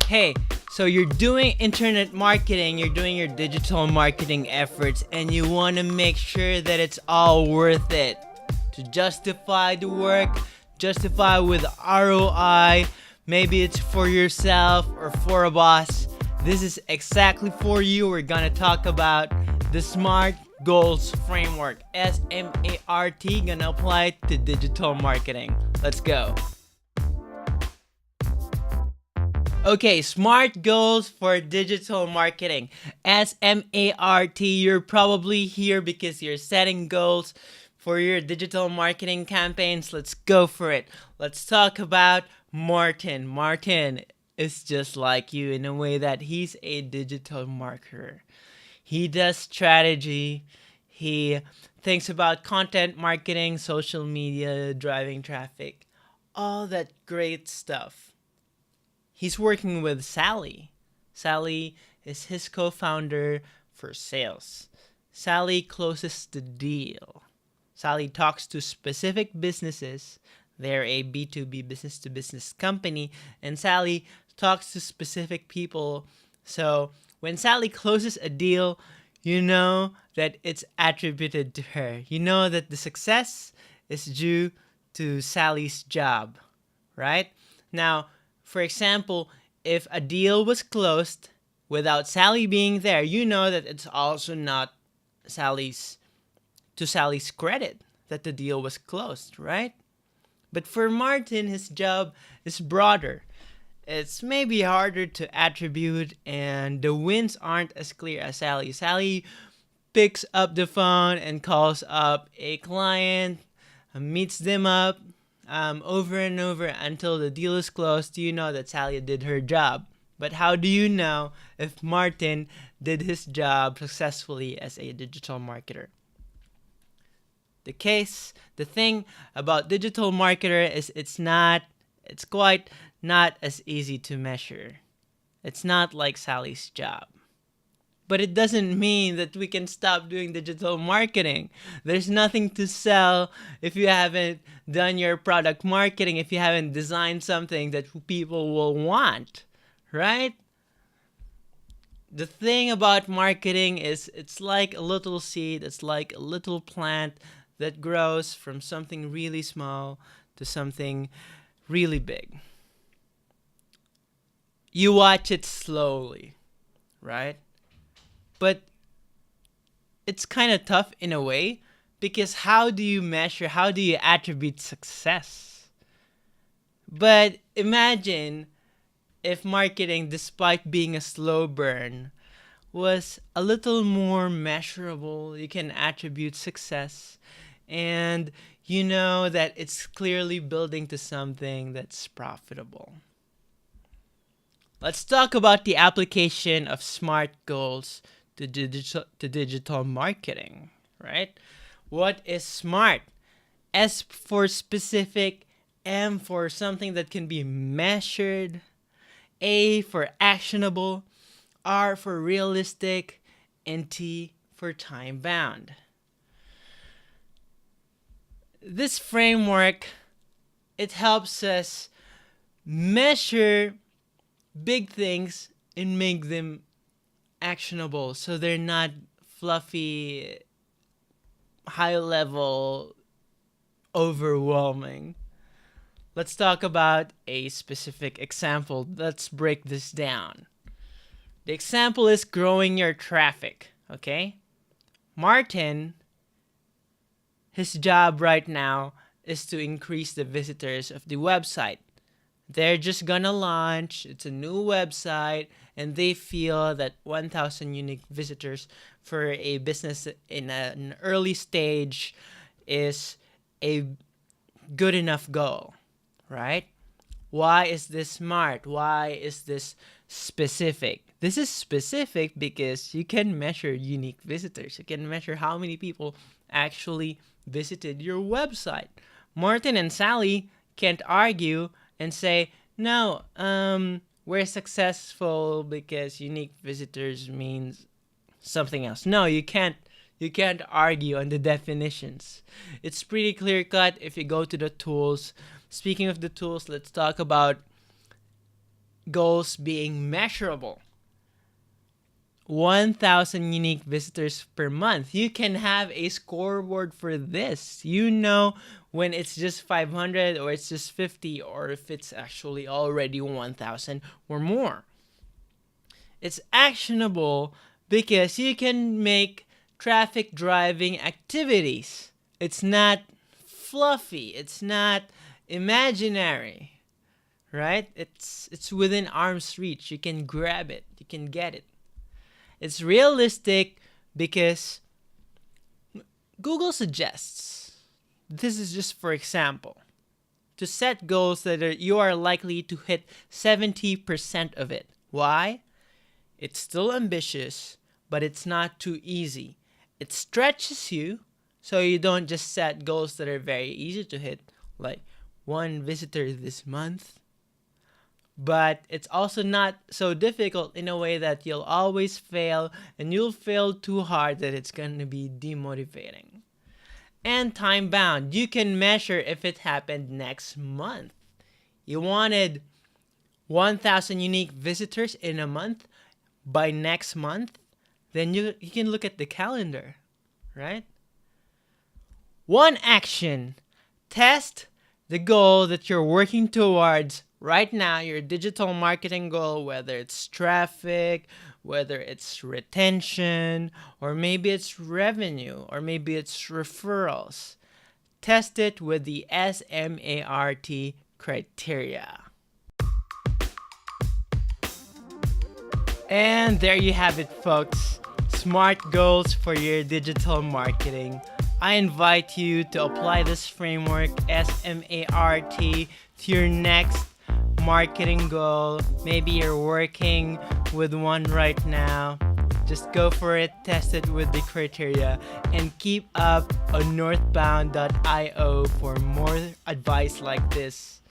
Hey, so you're doing internet marketing, you're doing your digital marketing efforts, and you want to make sure that it's all worth it. To justify the work, justify with ROI, maybe it's for yourself or for a boss. This is exactly for you. We're gonna talk about the SMART Goals Framework. S.M.A.R.T. Gonna apply it to digital marketing. Let's go. Okay, SMART goals for digital marketing. S.M.A.R.T. You're probably here because you're setting goals for your digital marketing campaigns. Let's go for it. Let's talk about Martin. Martin is just like you in a way that he's a digital marketer. He does strategy. He thinks about content marketing, social media, driving traffic, all that great stuff. He's working with Sally. Sally is his co-founder for sales. Sally closes the deal. Sally talks to specific businesses. They're a B2B business-to-business company, and Sally talks to specific people. So when Sally closes a deal, you know that it's attributed to her. You know that the success is due to Sally's job, right? Now, for example, if a deal was closed without Sally being there, you know that it's also not Sally's credit that the deal was closed, right? But for Martin, his job is broader. It's maybe harder to attribute, and the wins aren't as clear as Sally. Sally picks up the phone and calls up a client, meets them up, over and over until the deal is closed. You know that Sally did her job. But how do you know if Martin did his job successfully as a digital marketer? The thing about digital marketer is it's quite not as easy to measure. It's not like Sally's job. But it doesn't mean that we can stop doing digital marketing. There's nothing to sell if you haven't done your product marketing, if you haven't designed something that people will want, right? The thing about marketing is it's like a little seed, it's like a little plant that grows from something really small to something really big. You watch it slowly, right? But it's kind of tough in a way because how do you measure, how do you attribute success? But imagine if marketing, despite being a slow burn, was a little more measurable. You can attribute success and you know that it's clearly building to something that's profitable. Let's talk about the application of SMART goals to digital marketing, right? What is SMART? S for specific, M for something that can be measured, A for actionable, R for realistic, and T for time-bound. This framework, it helps us measure big things and make them actionable so they're not fluffy, high level, overwhelming. Let's talk about a specific example. Let's break this down. The example is growing your traffic, okay? Martin, his job right now is to increase the visitors of the website. They're just gonna launch, it's a new website, and they feel that 1,000 unique visitors for a business in an early stage is a good enough goal, right? Why is this SMART? Why is this specific? This is specific because you can measure unique visitors. You can measure how many people actually visited your website. Martin and Sally can't argue and say, no, we're successful because unique visitors means something else. No, you can't argue on the definitions. It's pretty clear cut if you go to the tools. Speaking of the tools, let's talk about goals being measurable. 1,000 unique visitors per month. You can have a scoreboard for this. You know when it's just 500 or it's just 50 or if it's actually already 1,000 or more. It's actionable because you can make traffic driving activities. It's not fluffy. It's not imaginary. Right? It's within arm's reach. You can grab it. You can get it. It's realistic because Google suggests, this is just for example, to set goals that you are likely to hit 70% of it. Why? It's still ambitious, but it's not too easy. It stretches you so you don't just set goals that are very easy to hit, like 1 visitor this month. But it's also not so difficult in a way that you'll always fail and you'll fail too hard that it's going to be demotivating. And time bound. You can measure if it happened next month. You wanted 1,000 unique visitors in a month by next month, then you can look at the calendar, right? One action. Test the goal that you're working towards right now, your digital marketing goal, whether it's traffic, whether it's retention, or maybe it's revenue, or maybe it's referrals. Test it with the S.M.A.R.T criteria. And there you have it, folks. SMART goals for your digital marketing. I invite you to apply this framework, S.M.A.R.T, to your next marketing goal. Maybe you're working with one right now. Just go for it, test it with the criteria, and keep up on northbound.io for more advice like this.